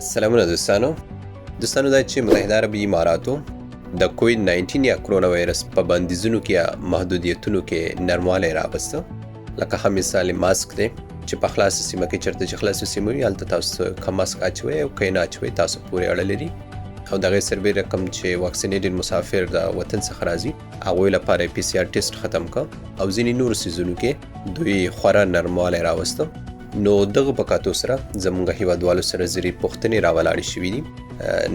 سلامونه دوستانو دا چې متحده عربي اماراتو د کووید 19 یا کرونا وایرس په بندیزونو کې یا محدودیتونو کې نرموالی راوسته. لکه هم مثال ماسک دی چې په خلاص سیمه کې چرته چې خلاص سیمه وي هلته تاسو که ماسک اچوئ او که یې نه اچوئ تاسو پورې اړه لري. او د هغې سربیره کوم چې واکسینیډن مسافر د وطن څخه راځي هغوی لپاره پی سی آر ټیسټ ختم کړ او ځینې نورو څیزونو کې دوی خورا نرموالی راوسته. نو دغه په کاتو سره زموږ هیوادوالو سره زیري پوښتنې راولاړې شوي دي.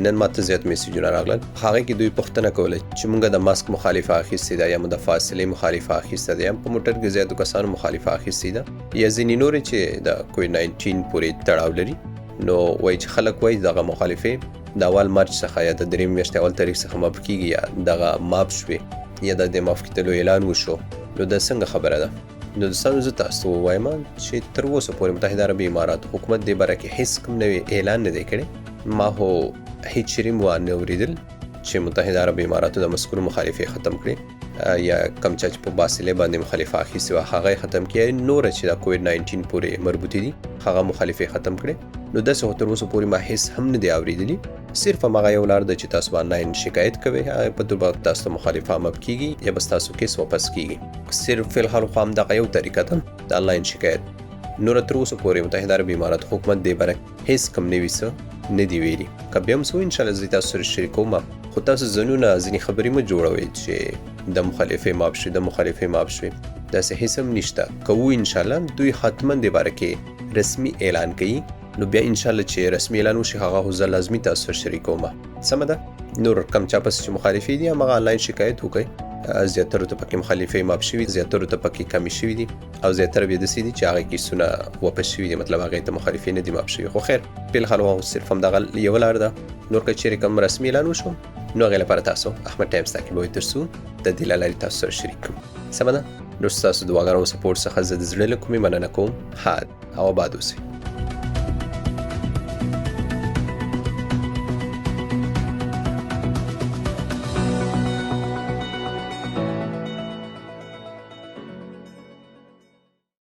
نن ماته زیات میسیجونه راغلل، هغې کې دوی پوښتنه کوله چې موږ د ماسک مخالفه اخیستې ده یا مو د فاصلې مخالفه اخیسته ده یا په موټر کې زیاتو کسانو مخالفه اخیستې ده یا ځینې نورې چې د کووید 19 پورې تړاو لري. نو وایي چې خلک وایي دغه مخالفې د اول مارچ څخه یا د درېیم میاشتې اول تاریخ څخه معاف کیږي یا دغه معاف شوې یا د معاف کېدلو اعلان وشو. نو دا څنګه خبره ده؟ نو دوستانو زه تاسو ته ووایم چې تر اوسه پورې متحده عربي امارات حکومت دې باره کې هیڅ کوم نوی اعلان نه دی کړی. ما هو هیڅ چیرې مو نه اورېدل چې متحده عربي اماراتو د مذکورو مخالفې ختم کړي یا کوم چا چې په فاصلې باندې مخالفه اخیستې وه هغه یې ختم کړي، نوره چې د کووید 19 پورې مربوطې دي هغه مخالفې ختم کړي. نو داسې خو تر اوسه پورې ما هیڅ هم نه دی اورېدلي. صرف هماغه یو لار ده چې تاسو آنلاین شکایت کوئ، هغې په توګه به تاسو ته مخالفه معاف کیږي یا به ستاسو کیس واپس کیږي. صرف فی الحال خو همدغه یو طریقه ده د آنلاین شکایت. نور تر اوسه پورې متحده عربي امارات حکومت دې باره هیڅ کم نوي څه نه دي ویلي. که بیا هم څه وي انشاءالله زه تاسو سره شریکوم، خو تاسو ځانونه ځینې خبرې مه جوړوئ چې د مخالفې معاف شوې د مخالفې معاف شوې، داسې هیڅ هم نشته. که وي انشاءالله دوی حتما دې باره کې رسمي اعلان کوي، نو بیا انشاءالله چې رسمي اعلان وشي هغه زه لازمي تاسو سره شریکوم. سمه ده؟ نور کم چا پس چې مخالفې دي همغه آنلاین شکایت وکړئ. زیاترو ته پکې مخالفې معاف شوي، زیاترو ته پکې کمې شوي دي او زیاتره بیا داسې دي چې هغې کیسونه واپس شوي دي، مطلب هغې ته مخالفې نه دي معاف شوي. خو خیر فی الحال صرف همدغه یوه لار ده. نور که چیرې کوم رسمي اعلان وشو نو هغې لپاره تاسو احمد ټایمز تعقیبوئ تر څو د دې له لارې تاسو سره شریک کړو. سمه ده؟ نو ستاسو دعاګانو او سپورټ څخه زه د زړه له کومې مننه کوم. ښاد او اباد اوسئ.